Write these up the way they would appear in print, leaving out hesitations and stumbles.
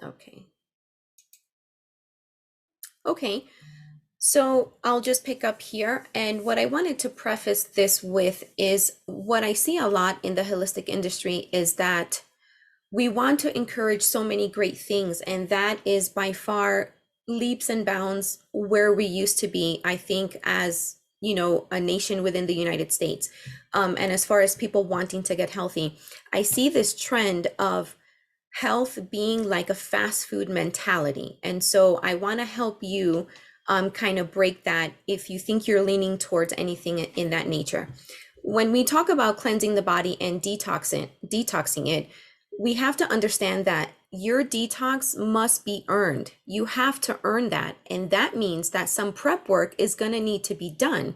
Okay. Okay. So I'll just pick up here. And what I wanted to preface this with is what I see a lot in the holistic industry is that we want to encourage so many great things. And that is by far leaps and bounds where we used to be, I think, as a nation within the United States. And as far as people wanting to get healthy, I see this trend of health being like a fast food mentality. And so I want to help you kind of break that if you think you're leaning towards anything in that nature. When we talk about cleansing the body and detoxing it, we have to understand that your detox must be earned. You have to earn that. And that means that some prep work is going to need to be done.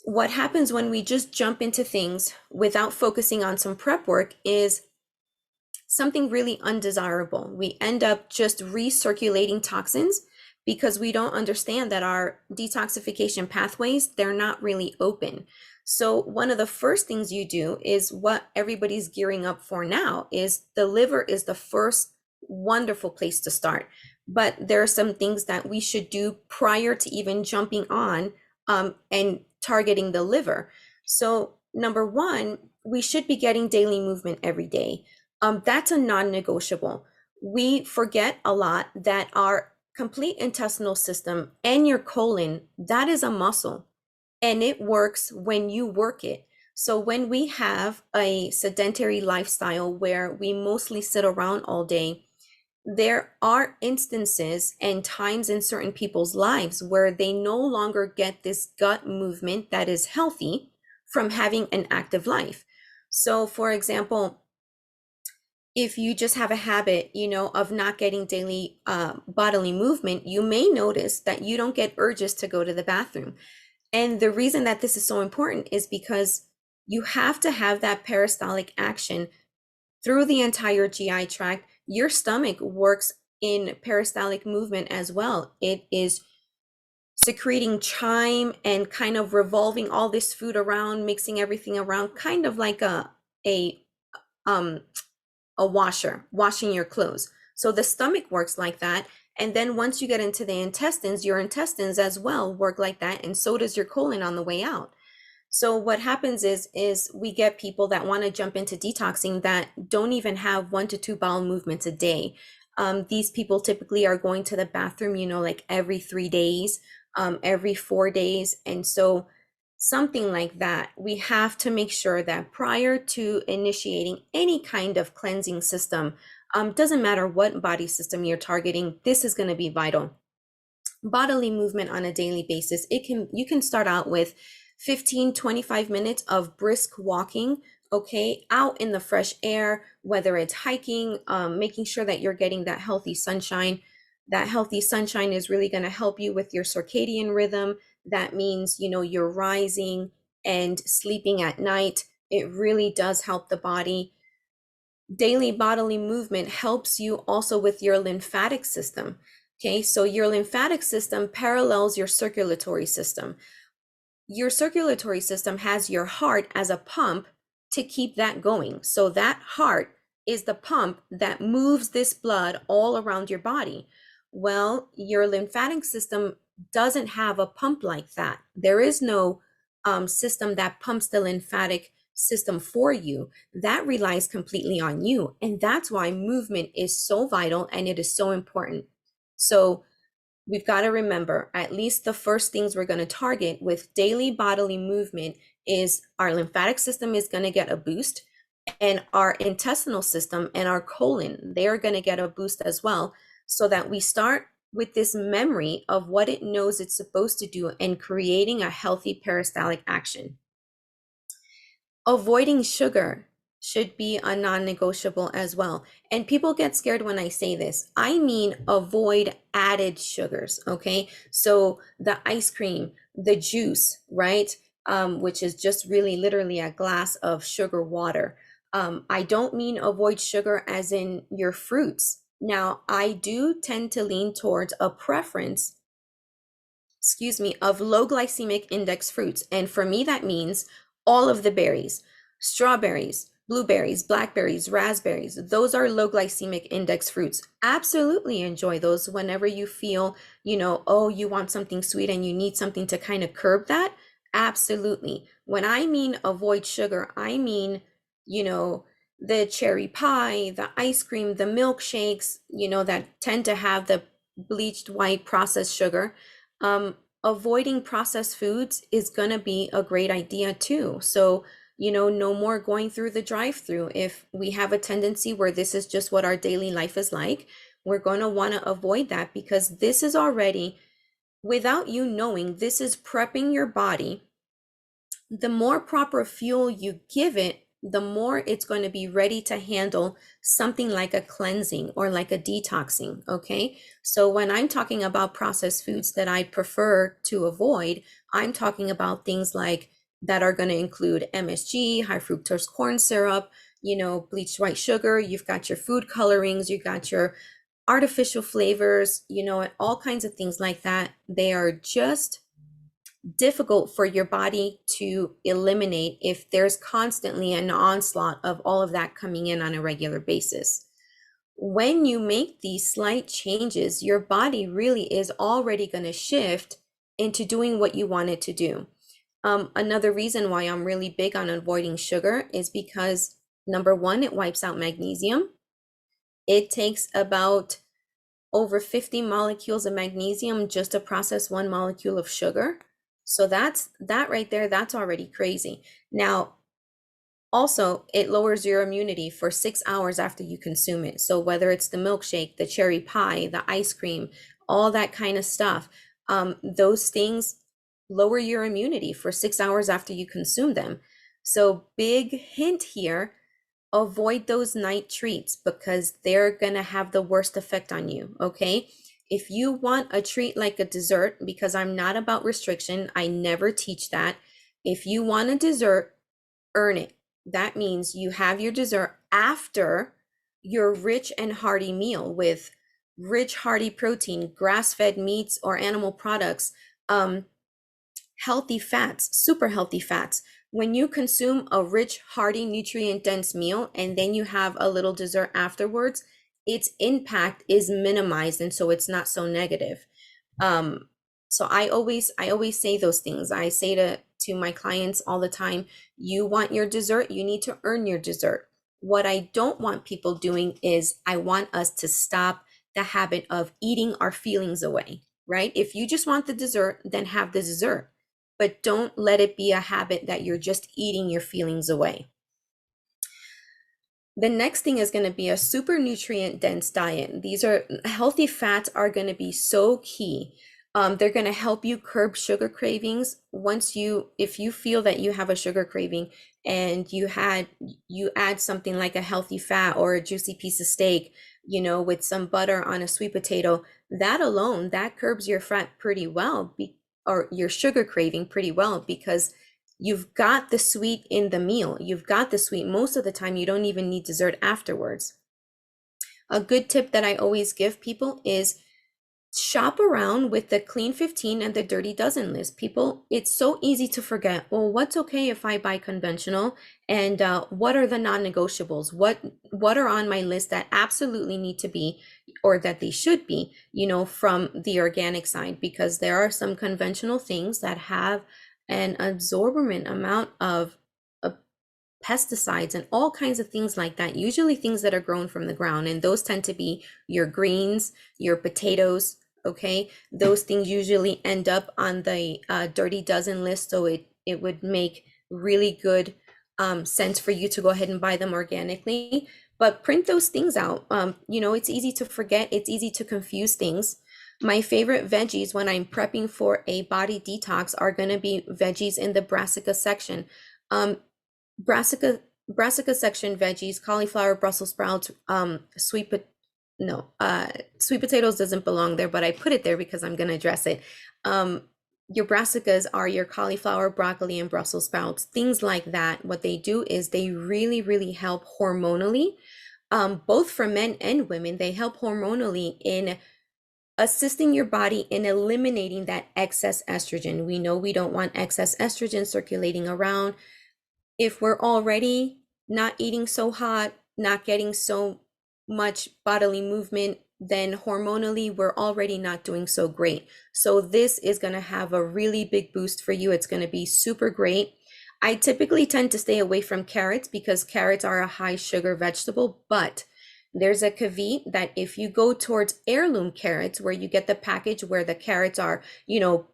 What happens when we just jump into things without focusing on some prep work is something really undesirable. We end up just recirculating toxins because we don't understand that our detoxification pathways, they're not really open. So one of the first things you do is what everybody's gearing up for now is the liver is the first wonderful place to start. But there are some things that we should do prior to even jumping on and targeting the liver. So number one, we should be getting daily movement every day. That's a non-negotiable. We forget a lot that our complete intestinal system and your colon, that is a muscle and it works when you work it. So when we have a sedentary lifestyle where we mostly sit around all day, there are instances and times in certain people's lives where they no longer get this gut movement that is healthy from having an active life. So for example, if you just have a habit, of not getting daily bodily movement, you may notice that you don't get urges to go to the bathroom. And the reason that this is so important is because you have to have that peristaltic action through the entire GI tract. Your stomach works in peristaltic movement as well. It is secreting chyme and kind of revolving all this food around, mixing everything around, kind of like a um a washer, washing your clothes. So the stomach works like that. And then once you get into the intestines, your intestines as well work like that. And so does your colon on the way out. So what happens is we get people that want to jump into detoxing that don't even have 1 to 2 bowel movements a day. These people typically are going to the bathroom, like every 3 days, every 4 days. And so something like that, we have to make sure that prior to initiating any kind of cleansing system, doesn't matter what body system you're targeting, this is going to be vital. Bodily movement on a daily basis. You can start out with 15-25 minutes of brisk walking, okay, out in the fresh air, whether it's hiking, making sure that you're getting that healthy sunshine. That healthy sunshine is really going to help you with your circadian rhythm. That means, you're rising and sleeping at night. It really does help the body. Daily bodily movement helps you also with your lymphatic system. Okay, so your lymphatic system parallels your circulatory system. Your circulatory system has your heart as a pump to keep that going. So that heart is the pump that moves this blood all around your body. Well, your lymphatic system doesn't have a pump like that. There is no system that pumps the lymphatic system for you. That relies completely on you. And that's why movement is so vital and it is so important. So we've got to remember at least the first things we're going to target with daily bodily movement is our lymphatic system is going to get a boost, and our intestinal system and our colon, they're going to get a boost as well, so that we start with this memory of what it knows it's supposed to do and creating a healthy peristaltic action. Avoiding sugar should be a non-negotiable as well. And people get scared when I say this. I mean, avoid added sugars, okay? So the ice cream, the juice, right? Which is just really literally a glass of sugar water. I don't mean avoid sugar as in your fruits. Now, I do tend to lean towards a preference, of low glycemic index fruits. And for me, that means all of the berries, strawberries, Blueberries, blackberries, raspberries, those are low glycemic index fruits. Absolutely enjoy those whenever you feel, oh, you want something sweet and you need something to kind of curb that. Absolutely. When I mean avoid sugar, I mean, you know, the cherry pie, the ice cream, the milkshakes, that tend to have the bleached white processed sugar. Avoiding processed foods is going to be a great idea too. So, no more going through the drive-through. If we have a tendency where this is just what our daily life is like, we're going to want to avoid that, because this is already, without you knowing, this is prepping your body. The more proper fuel you give it, the more it's going to be ready to handle something like a cleansing or like a detoxing. Okay. So when I'm talking about processed foods that I prefer to avoid, I'm talking about things like that are going to include MSG, high fructose corn syrup, bleached white sugar. You've got your food colorings, you've got your artificial flavors, and all kinds of things like that. They are just difficult for your body to eliminate if there's constantly an onslaught of all of that coming in on a regular basis. When you make these slight changes, your body really is already going to shift into doing what you want it to do. Another reason why I'm really big on avoiding sugar is because, number one, it wipes out magnesium. It takes about over 50 molecules of magnesium just to process one molecule of sugar. So that right there, that's already crazy. Now, also, it lowers your immunity for 6 hours after you consume it. So whether it's the milkshake, the cherry pie, the ice cream, all that kind of stuff, those things lower your immunity for 6 hours after you consume them. So big hint here, avoid those night treats because they're gonna have the worst effect on you, okay? If you want a treat like a dessert, because I'm not about restriction, I never teach that. If you want a dessert, earn it. That means you have your dessert after your rich and hearty meal with rich, hearty protein, grass-fed meats or animal products, healthy fats, super healthy fats. When you consume a rich, hearty, nutrient-dense meal and then you have a little dessert afterwards, its impact is minimized, and so it's not so negative. So I always say those things. I say to my clients all the time, you want your dessert, you need to earn your dessert. What I don't want people doing is I want us to stop the habit of eating our feelings away, right? If you just want the dessert, then have the dessert, but don't let it be a habit that you're just eating your feelings away. The next thing is going to be a super nutrient dense diet. These are healthy fats are going to be so key. They're going to help you curb sugar cravings. If you feel that you have a sugar craving and you add something like a healthy fat or a juicy piece of steak, with some butter on a sweet potato, that alone, that curbs your fat pretty well, or your sugar craving pretty well, because you've got the sweet in the meal. You've got the sweet. Most of the time, you don't even need dessert afterwards. A good tip that I always give people is shop around with the clean 15 and the dirty dozen list. People, it's so easy to forget, well, what's okay if I buy conventional, and what are the non-negotiables? What are on my list that absolutely need to be, or that they should be, from the organic side, because there are some conventional things that have an absorbent amount of pesticides and all kinds of things like that, usually things that are grown from the ground, and those tend to be your greens, your potatoes. Okay, those things usually end up on the dirty dozen list, so it would make really good sense for you to go ahead and buy them organically. But print those things out. It's easy to forget, it's easy to confuse things. My favorite veggies when I'm prepping for a body detox are going to be veggies in the brassica section. Um, brassica brassica section veggies, cauliflower, Brussels sprouts, sweet pot no, sweet potatoes doesn't belong there, but I put it there because I'm going to address it. Um, your brassicas are your cauliflower, broccoli, and Brussels sprouts, things like that. What they do is they really, really help hormonally, both for men and women. They help hormonally in assisting your body in eliminating that excess estrogen. We know we don't want excess estrogen circulating around. If we're already not eating so hot, not getting so much bodily movement, then hormonally we're already not doing so great. So this is going to have a really big boost for you. It's going to be super great. I typically tend to stay away from carrots because carrots are a high sugar vegetable, but there's a caveat that if you go towards heirloom carrots, where you get the package where the carrots are,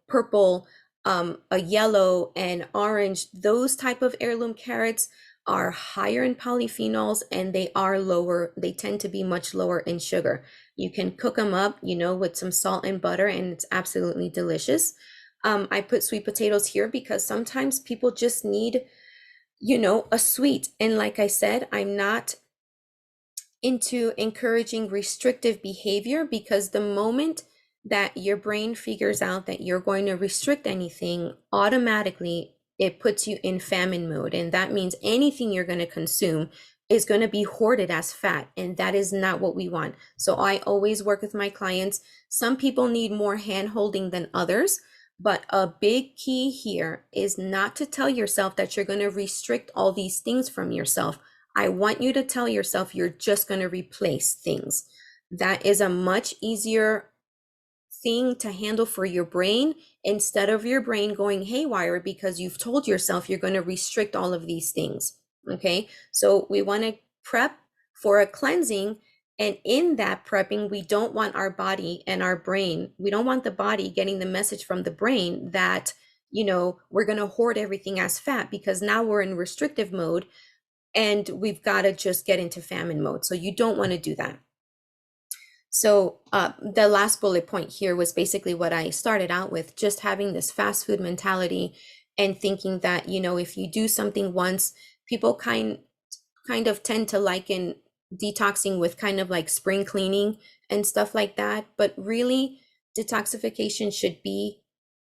purple, a yellow and orange, those type of heirloom carrots are higher in polyphenols and they tend to be much lower in sugar. You can cook them up, with some salt and butter, and it's absolutely delicious. I put sweet potatoes here because sometimes people just need, a sweet. And like I said, I'm not into encouraging restrictive behavior, because the moment that your brain figures out that you're going to restrict anything, automatically it puts you in famine mode. And that means anything you're going to consume is going to be hoarded as fat. And that is not what we want. So I always work with my clients. Some people need more hand holding than others. But a big key here is not to tell yourself that you're going to restrict all these things from yourself. I want you to tell yourself you're just going to replace things. That is a much easier thing to handle for your brain, instead of your brain going haywire because you've told yourself you're going to restrict all of these things. Okay, so we want to prep for a cleansing. And in that prepping, we don't want our body and our brain, we don't want the body getting the message from the brain that, we're going to hoard everything as fat, because now we're in restrictive mode and we've got to just get into famine mode. So you don't want to do that. So the last bullet point here was basically what I started out with, just having this fast food mentality and thinking that, if you do something once, people kind of tend to liken detoxing with kind of like spring cleaning and stuff like that. But really, detoxification should be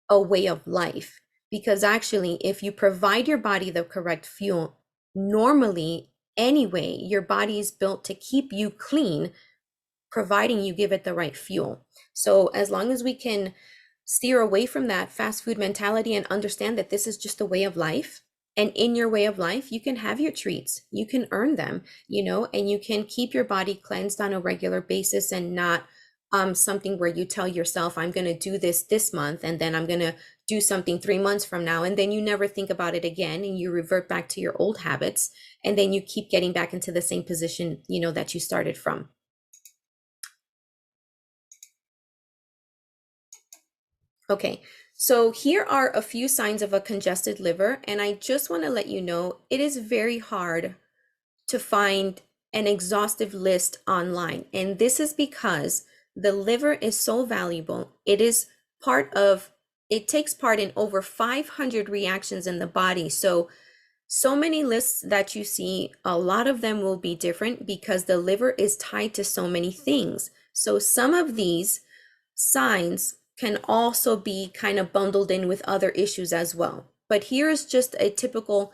a way of life, because actually, if you provide your body the correct fuel, normally anyway, your body is built to keep you clean, providing you give it the right fuel. So as long as we can steer away from that fast food mentality and understand that this is just a way of life, and in your way of life, you can have your treats, you can earn them, and you can keep your body cleansed on a regular basis, and not something where you tell yourself, I'm going to do this month, and then I'm going to do something 3 months from now, and then you never think about it again, and you revert back to your old habits, and then you keep getting back into the same position, that you started from. Okay, so here are a few signs of a congested liver, and I just want to let you know it is very hard to find an exhaustive list online. And this is because the liver is so valuable. It takes part in over 500 reactions in the body. So many lists that you see, a lot of them will be different because the liver is tied to so many things. So some of these signs can also be kind of bundled in with other issues as well. But here's just a typical,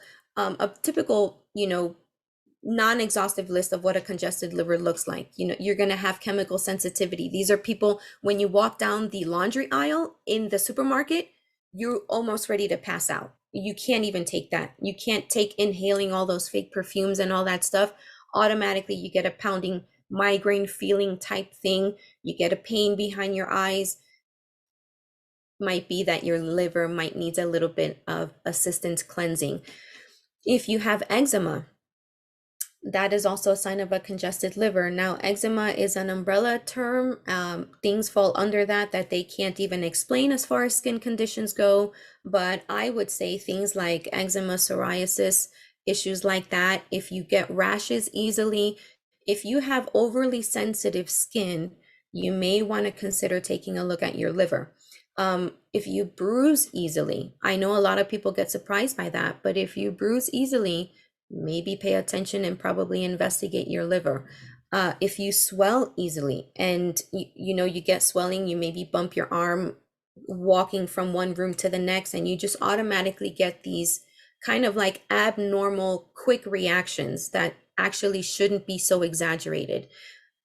non-exhaustive list of what a congested liver looks like. You're going to have chemical sensitivity. These are people, when you walk down the laundry aisle in the supermarket, you're almost ready to pass out. You can't even take that. You can't take inhaling all those fake perfumes and all that stuff. Automatically, you get a pounding migraine feeling type thing. You get a pain behind your eyes. Might be that your liver might needs a little bit of assistance cleansing. If you have eczema, that is also a sign of a congested liver. Now, eczema is an umbrella term. Things fall under that they can't even explain as far as skin conditions go. But I would say things like eczema, psoriasis, issues like that. If you get rashes easily, if you have overly sensitive skin, you may want to consider taking a look at your liver. If you bruise easily, I know a lot of people get surprised by that, but if you bruise easily, maybe pay attention and probably investigate your liver. If you swell easily and you get swelling, you maybe bump your arm walking from one room to the next, and you just automatically get these kind of like abnormal quick reactions that actually shouldn't be so exaggerated.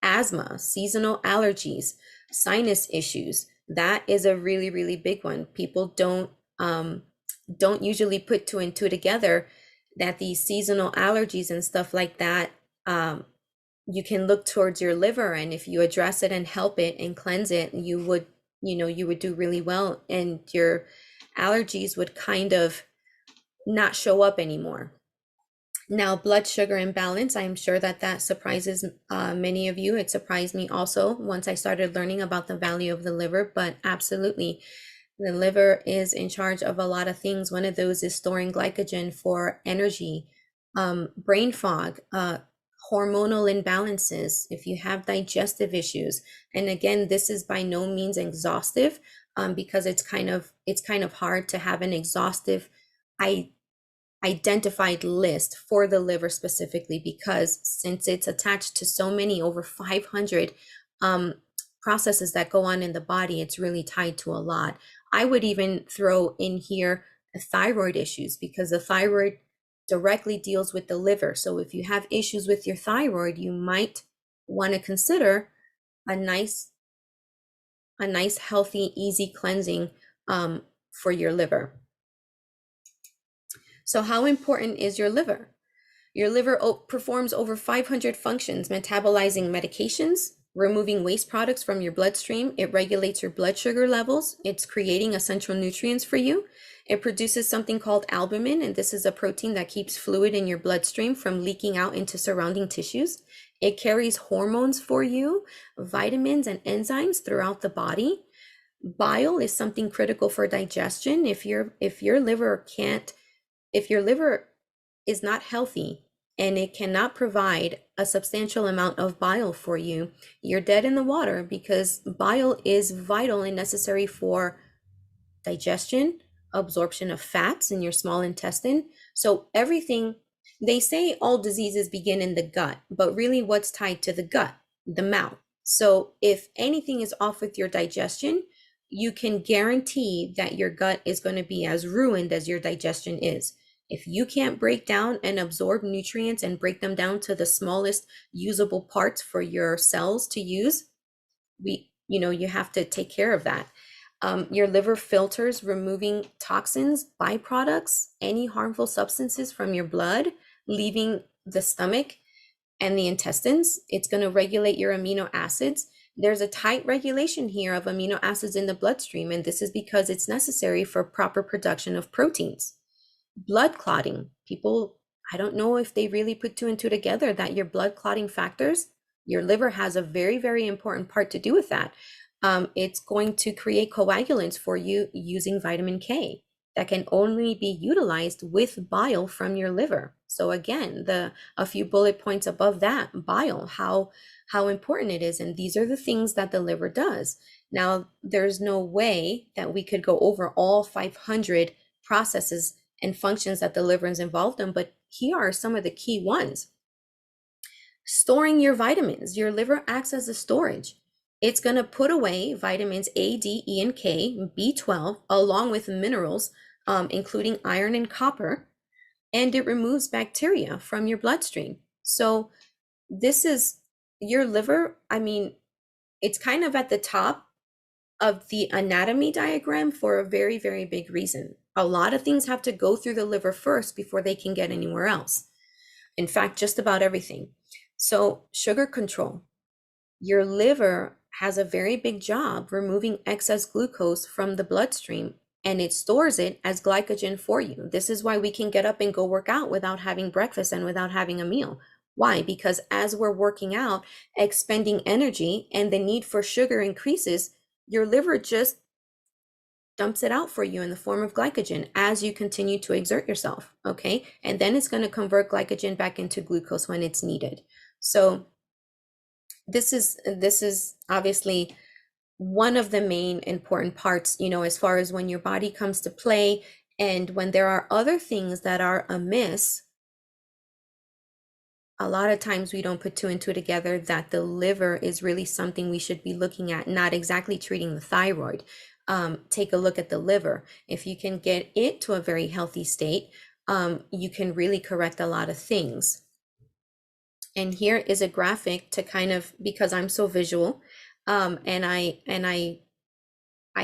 Asthma, seasonal allergies, sinus issues, that is a really, really big one. People don't usually put two and two together that these seasonal allergies and stuff like that, you can look towards your liver, and if you address it and help it and cleanse it, you would, you would do really well, and your allergies would kind of not show up anymore. Now, blood sugar imbalance, I'm sure that that surprises many of you. It surprised me also once I started learning about the value of the liver, but absolutely, the liver is in charge of a lot of things. One of those is storing glycogen for energy, brain fog, hormonal imbalances, if you have digestive issues. And again, this is by no means exhaustive, because it's kind of hard to have an exhaustive I identified list for the liver specifically, because since it's attached to so many, over 500 um, processes that go on in the body, it's really tied to a lot. I would even throw in here thyroid issues, because the thyroid directly deals with the liver. So if you have issues with your thyroid, you might want to consider a nice healthy, easy cleansing for your liver. So how important is your liver? Your liver performs over 500 functions, metabolizing medications, removing waste products from your bloodstream. It regulates your blood sugar levels. It's creating essential nutrients for you. It produces something called albumin, and this is a protein that keeps fluid in your bloodstream from leaking out into surrounding tissues. It carries hormones for you, vitamins and enzymes throughout the body. Bile is something critical for digestion. If your liver is not healthy and it cannot provide a substantial amount of bile for you, you're dead in the water, because bile is vital and necessary for digestion, absorption of fats in your small intestine. So everything, they say all diseases begin in the gut, but really what's tied to the gut? The mouth. So if anything is off with your digestion, you can guarantee that your gut is going to be as ruined as your digestion is. If you can't break down and absorb nutrients and break them down to the smallest usable parts for your cells to use, you have to take care of that. Your liver filters removing toxins, byproducts, any harmful substances from your blood, leaving the stomach and the intestines. It's going to regulate your amino acids. There's a tight regulation here of amino acids in the bloodstream, and this is because it's necessary for proper production of proteins. Blood clotting. People, I don't know if they really put two and two together that your blood clotting factors, your liver has a very, very important part to do with that. It's going to create coagulants for you using vitamin K that can only be utilized with bile from your liver. So again, a few bullet points above that, bile, how important it is. And these are the things that the liver does. Now, there's no way that we could go over all 500 processes and functions that the liver is involved in, but here are some of the key ones. Storing your vitamins. Your liver acts as a storage. It's going to put away vitamins A, D, E, and K, B12, along with minerals, including iron and copper, and it removes bacteria from your bloodstream. So this is your liver. I mean, it's kind of at the top of the anatomy diagram for a very, very big reason. A lot of things have to go through the liver first before they can get anywhere else. In fact, just about everything. So sugar control. Your liver has a very big job removing excess glucose from the bloodstream, and it stores it as glycogen for you. This is why we can get up and go work out without having breakfast and without having a meal. Why? Because as we're working out, expending energy and the need for sugar increases, your liver just dumps it out for you in the form of glycogen as you continue to exert yourself, okay? And then it's going to convert glycogen back into glucose when it's needed. So this is obviously one of the main important parts, as far as when your body comes to play, and when there are other things that are amiss. A lot of times we don't put two and two together that the liver is really something we should be looking at, not exactly treating the thyroid. Take a look at the liver. If you can get it to a very healthy state, you can really correct a lot of things. And here is a graphic to kind of, because I'm so visual, and I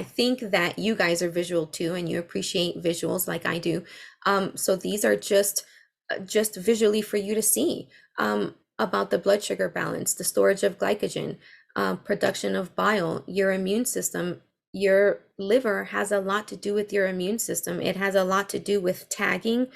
think that you guys are visual too, and you appreciate visuals like I do. So these are just just visually for you to see, about the blood sugar balance, the storage of glycogen, production of bile, your immune system. Your liver has a lot to do with your immune system. It has a lot to do with tagging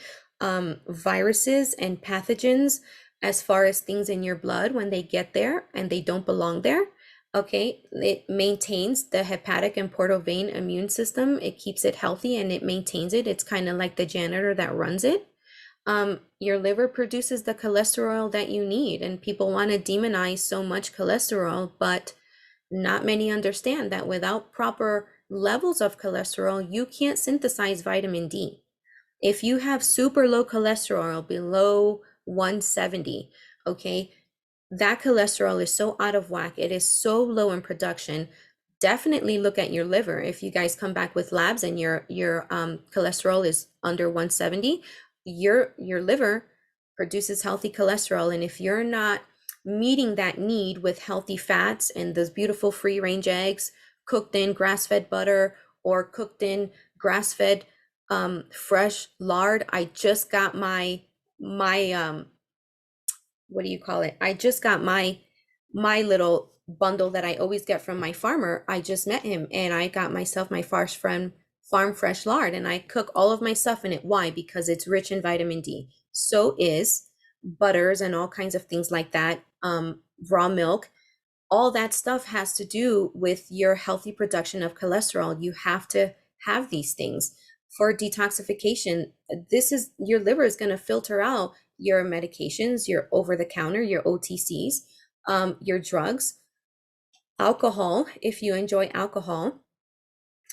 viruses and pathogens as far as things in your blood when they get there and they don't belong there. Okay, it maintains the hepatic and portal vein immune system. It keeps it healthy and it maintains it. It's kind of like the janitor that runs it. Your liver produces the cholesterol that you need, and people want to demonize so much cholesterol, but not many understand that without proper levels of cholesterol, you can't synthesize vitamin D. If you have super low cholesterol below 170, okay, that cholesterol is so out of whack. It is so low in production. Definitely look at your liver. If you guys come back with labs and your cholesterol is under 170, your liver produces healthy cholesterol. And if you're not meeting that need with healthy fats and those beautiful free range eggs cooked in grass-fed butter or cooked in grass-fed fresh lard. I just got my what do you call it? I just got my little bundle that I always get from my farmer. I just met him and I got myself my farm fresh lard, and I cook all of my stuff in it. Why? Because it's rich in vitamin D. So is butters and all kinds of things like that. Raw milk, all that stuff has to do with your healthy production of cholesterol. You have to have these things for detoxification. This is your liver is going to filter out your medications, your over the counter, your OTCs, your drugs, alcohol. If you enjoy alcohol,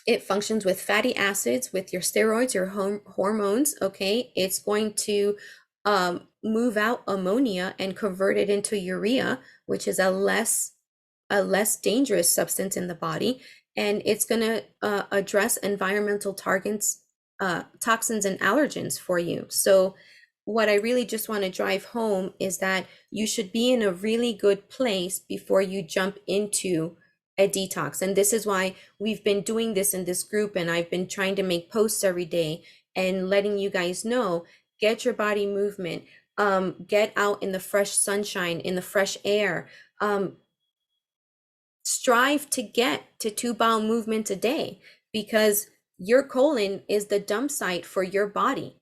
it functions with fatty acids, with your steroids, your hormones. Okay, it's going to move out ammonia and convert it into urea, which is a less dangerous substance in the body, and it's going to address environmental targets, toxins and allergens for you. So what I really just want to drive home is that you should be in a really good place before you jump into a detox. And this is why we've been doing this in this group, and I've been trying to make posts every day and letting you guys know, get your body movement, get out in the fresh sunshine, in the fresh air, strive to get to 2 bowel movements a day, because your colon is the dump site for your body.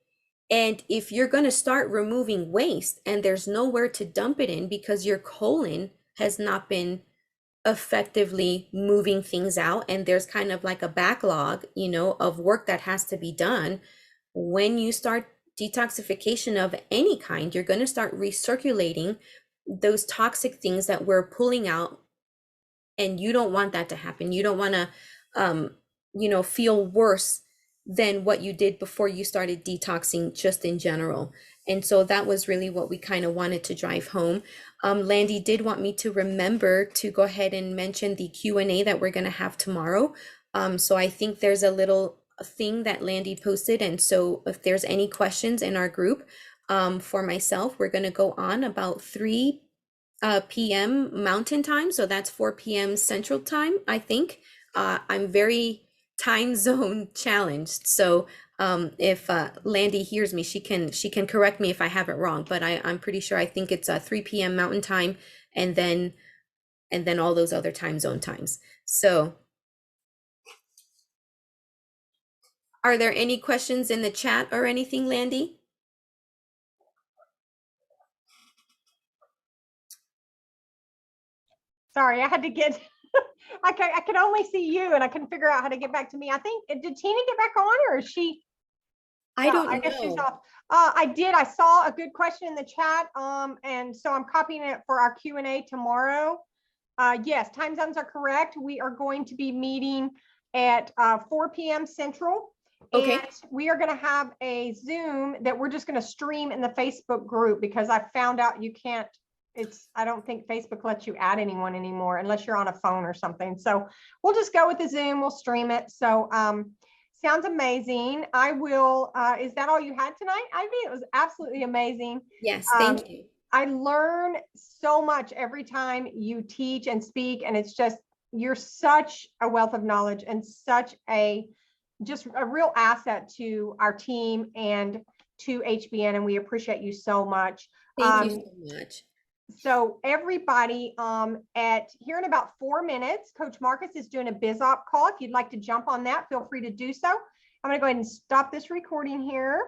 And if you're going to start removing waste and there's nowhere to dump it in because your colon has not been effectively moving things out, and there's kind of like a backlog, of work that has to be done, when you start detoxification of any kind, you're going to start recirculating those toxic things that we're pulling out, and you don't want that to happen. You don't want to feel worse than what you did before you started detoxing, just in general. And so that was really what we kind of wanted to drive home. Landy did want me to remember to go ahead and mention the Q&A that we're going to have tomorrow. So I think there's a little thing that Landy posted, and so if there's any questions in our group, for myself, we're going to go on about 3 p.m. Mountain Time, so that's 4 p.m. Central Time, I think. I'm very time zone challenged, so if Landy hears me, she can correct me if I have it wrong, but I'm pretty sure I think it's 3 p.m. Mountain Time, and then all those other time zone times. So, are there any questions in the chat or anything, Landy? Sorry, I had to get, I could only see you and I couldn't figure out how to get back to me. I think, did Tina get back on, or is she? I don't I guess she's know. off. I saw a good question in the chat. And so I'm copying it for our Q&A tomorrow. Yes, time zones are correct. We are going to be meeting at 4 p.m. Central. Okay. And we are going to have a Zoom that we're just going to stream in the Facebook group, because I found out you can't, I don't think Facebook lets you add anyone anymore unless you're on a phone or something. So we'll just go with the Zoom, we'll stream it. So sounds amazing. I will, is that all you had tonight, Ivy? It was absolutely amazing. Yes, thank you. I learn so much every time you teach and speak, and it's just, you're such a wealth of knowledge and such just a real asset to our team and to HBN, and we appreciate you so much. Thank you so much. So everybody, at here in about 4 minutes, Coach Marcus is doing a BizOp call. If you'd like to jump on that, feel free to do so. I'm going to go ahead and stop this recording here.